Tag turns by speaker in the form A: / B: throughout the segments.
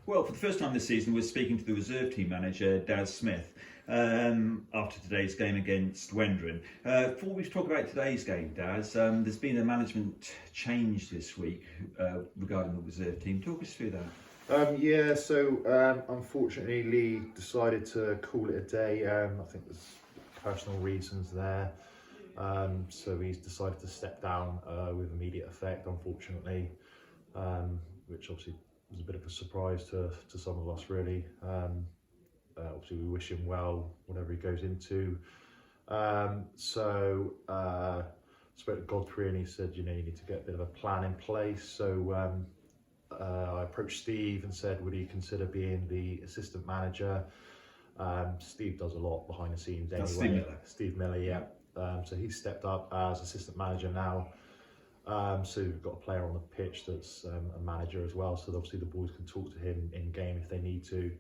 A: Well, for the first time this season, we're speaking to the reserve team manager, Daz Smith, after today's game against Wendron. Before we talk about today's game, Daz, there's been a management change this week regarding the reserve team. Talk us through that.
B: Unfortunately, Lee decided to call it a day. I think there's personal reasons there. So he's decided to step down with immediate effect, unfortunately, which obviously was a bit of a surprise to some of us, really. Obviously, we wish him well, whatever he goes into. Spoke to Godfrey and he said, you need to get a bit of a plan in place. So I approached Steve and said, would he consider being the assistant manager? Steve does a lot behind the scenes anyway. Steve Miller, yeah. So he's stepped up as assistant manager now. So we've got a player on the pitch that's a manager as well. So obviously the boys can talk to him in game if they need to.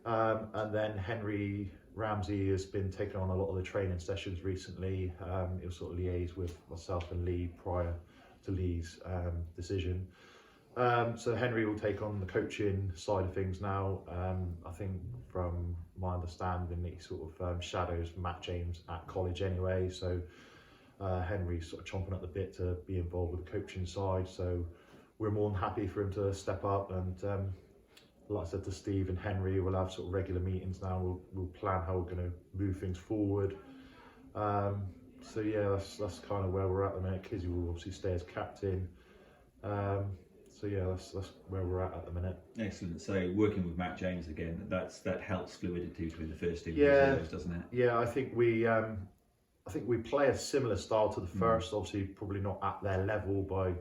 B: And then Henry Ramsey has been taking on a lot of the training sessions recently. He'll sort of liaise with myself and Lee prior to Lee's decision. So Henry will take on the coaching side of things now. I think from my understanding, he sort of shadows Matt James at college anyway. So Henry's sort of chomping at the bit to be involved with the coaching side. So we're more than happy for him to step up. And like I said to Steve and Henry, we'll have sort of regular meetings now. We'll plan how we're going to move things forward. So yeah, that's kind of where we're at the minute. Kizzy will obviously stay as captain. So yeah, that's where we're at the minute.
A: Excellent. So working with Matt James again, that helps fluidity between the first team and
B: Yeah,
A: the reserves, doesn't it?
B: Yeah, I think we play a similar style to the first. Obviously, probably not at their level by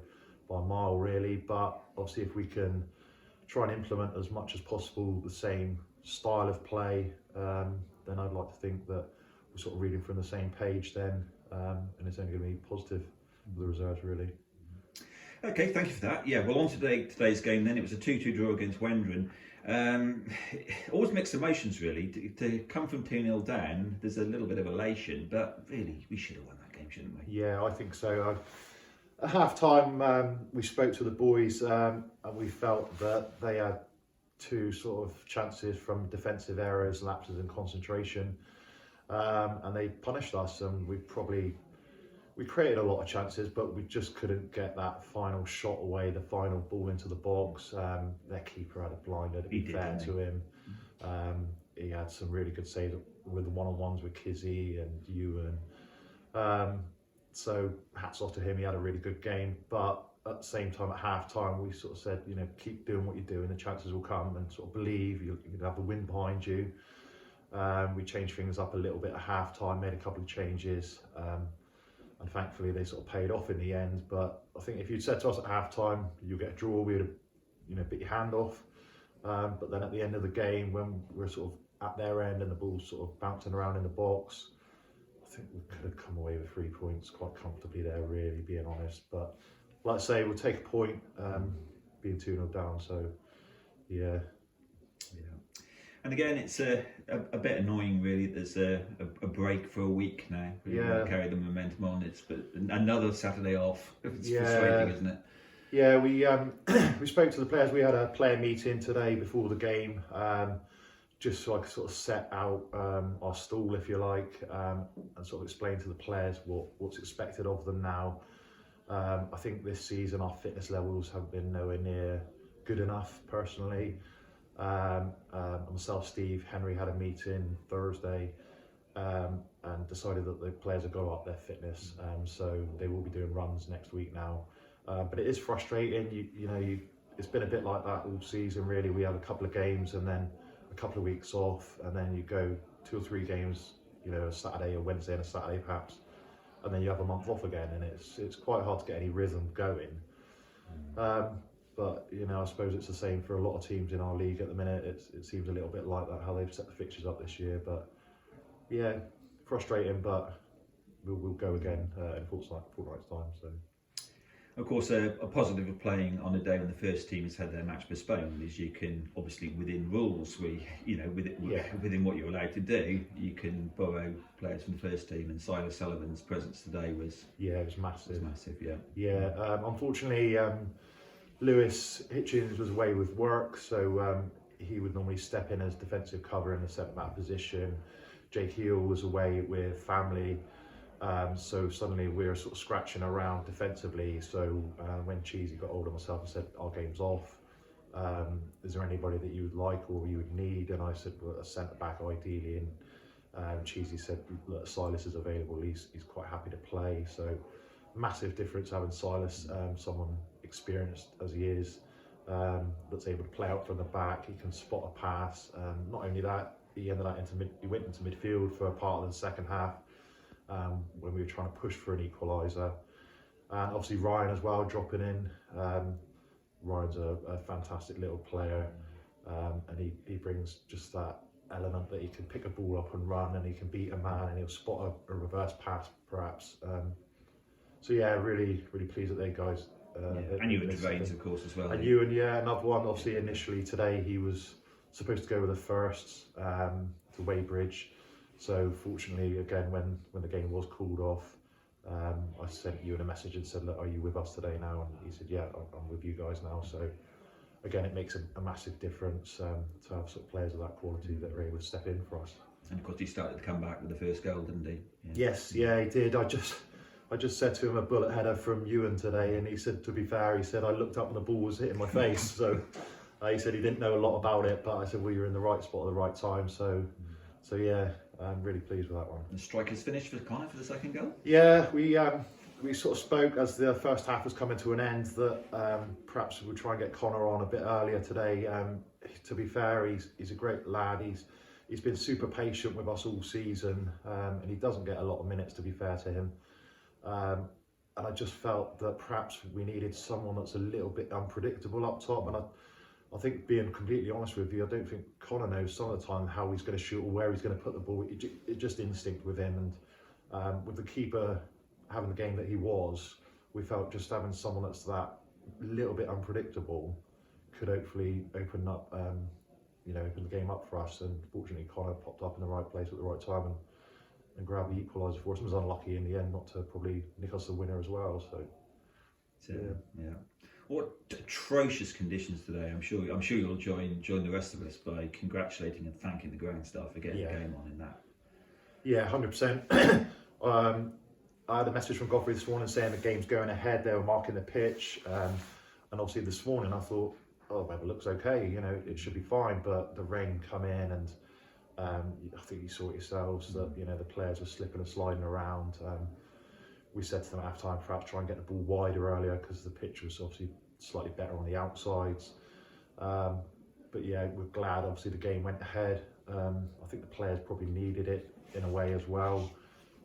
B: a mile really, but obviously if we can try and implement as much as possible the same style of play, then I'd like to think that we're sort of reading from the same page then, and it's only going to be positive for the reserves really.
A: Okay, thank you for that. Yeah, well, on to today's game then. It was a 2-2 draw against Wendron. Always mixed emotions, really. To come from 2-0 down, there's a little bit of elation, but really, we should have won that game, shouldn't we?
B: Yeah, I think so. At half-time, we spoke to the boys and we felt that they had two sort of chances from defensive errors, lapses in concentration, and they punished us, and we created a lot of chances, but we just couldn't get that final shot away, the final ball into the box. Their keeper had a blinder, to be fair to him. He had some really good saves with the one-on-ones with Kizzy and Ewan. So hats off to him, he had a really good game. But at the same time, at half-time, we sort of said, keep doing what you're doing, the chances will come, and sort of believe you can have the wind behind you. We changed things up a little bit at half-time, made a couple of changes. And thankfully they sort of paid off in the end. But I think if you'd said to us at half-time, you'll get a draw, we would have, bit your hand off. But then at the end of the game, when we're sort of at their end and the ball's sort of bouncing around in the box, I think we could have come away with 3 points quite comfortably there, really, being honest. But like I say, we'll take a point, being 2-0 down, so yeah.
A: And again, it's a bit annoying, really. There's a break for a week now. We carry the momentum on. It's another Saturday off. It's frustrating, isn't it?
B: Yeah, we spoke to the players. We had a player meeting today before the game, just so I could sort of set out our stall, if you like, and sort of explain to the players what's expected of them now. I think this season our fitness levels have been nowhere near good enough, personally. Myself, Steve, Henry had a meeting Thursday and decided that the players have got to up their fitness, so they will be doing runs next week now. But it is frustrating. It's been a bit like that all season, really. We have a couple of games and then a couple of weeks off, and then you go 2 or 3 games, a Saturday, a Wednesday and a Saturday perhaps, and then you have a month off again, and it's quite hard to get any rhythm going. But I suppose it's the same for a lot of teams in our league at the minute. It seems a little bit like that, how they've set the fixtures up this year. But yeah, frustrating, but we'll go again in a fortnight's time. So,
A: of course, a positive of playing on a day when the first team has had their match postponed is you can, obviously within rules, within what you're allowed to do, you can borrow players from the first team. And Silas Sullivan's presence today was
B: it was massive.
A: It was massive, yeah.
B: Yeah, unfortunately. Lewis Hitchens was away with work, so he would normally step in as defensive cover in the centre back position. Jake Heel was away with family, so suddenly we were sort of scratching around defensively. So when Cheesy got hold of myself and said, our game's off, is there anybody that you would like or you would need? And I said, well, a centre back ideally. And Cheesy said, look, Silas is available, he's quite happy to play. So massive difference having Silas, someone experienced as he is, that's able to play out from the back. He can spot a pass. Not only that, he went into midfield for a part of the second half when we were trying to push for an equaliser. And obviously Ryan as well dropping in. Ryan's a fantastic little player, and he brings just that element that he can pick a ball up and run, and he can beat a man, and he'll spot a reverse pass perhaps. So yeah, really pleased that they guys.
A: And you and Drains, of course, as well.
B: And you and another one. Obviously, initially today he was supposed to go with the first to Weybridge. So fortunately, again, when the game was called off, I sent you a message and said, look, are you with us today now? And he said, yeah, I'm with you guys now. So again, it makes a massive difference to have sort of players of that quality that are able to step in for us.
A: And of course, he started to come back with the first goal, didn't he?
B: Yes, he did. I just said to him a bullet header from Ewan today, and he said, to be fair, he said, I looked up and the ball was hitting my face. So he said he didn't know a lot about it, but I said, well, you're in the right spot at the right time. So yeah, I'm really pleased with that one.
A: The strikers finished for Connor for the second goal?
B: Yeah, we sort of spoke as the first half was coming to an end that perhaps we'll try and get Connor on a bit earlier today. To be fair, he's a great lad. He's been super patient with us all season, and he doesn't get a lot of minutes, to be fair to him. And I just felt that perhaps we needed someone that's a little bit unpredictable up top. And I think, being completely honest with you, I don't think Connor knows some of the time how he's going to shoot or where he's going to put the ball. It's just instinct with him. And with the keeper having the game that he was, we felt just having someone that's that little bit unpredictable could hopefully open the game up for us. And fortunately, Connor popped up in the right place at the right time and grab the equaliser for us. And was unlucky in the end not to probably nick us the winner as well. So
A: yeah. What atrocious conditions today! I'm sure you'll join the rest of us by congratulating and thanking the ground staff for getting the game on in that.
B: Yeah, 100%. I had a message from Godfrey this morning saying the game's going ahead. They were marking the pitch, and obviously this morning I thought, oh, well, it looks okay. It should be fine. But the rain come in, and I think you saw it yourselves that the players were slipping and sliding around. We said to them at half time, perhaps try and get the ball wider earlier because the pitch was obviously slightly better on the outsides. But yeah, we're glad obviously the game went ahead. I think the players probably needed it in a way as well.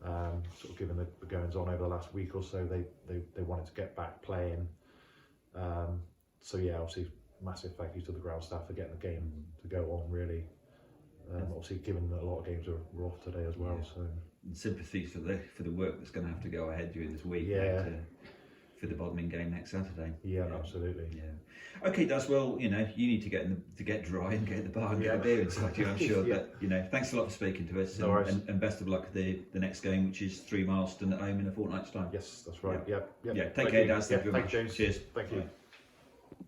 B: Sort of given the goings on over the last week or so, they wanted to get back playing. So yeah, obviously massive thank you to the ground staff for getting the game to go on really. Obviously, given that a lot of games were off today as well, so
A: and sympathy for the work that's going to have to go ahead during this week.
B: Yeah.
A: For the Bodmin game next Saturday.
B: Yeah, absolutely.
A: Yeah. Okay, Daz. Well, you need to get dry and get the bar and get a beer inside you. I'm sure. But thanks a lot for speaking to us, and best of luck at the next game, which is 3 Marston at home in a fortnight's time.
B: Yes, that's right. Yep.
A: Yeah. Take care, Daz. Thank you very much.
B: James.
A: Cheers.
B: Thank you.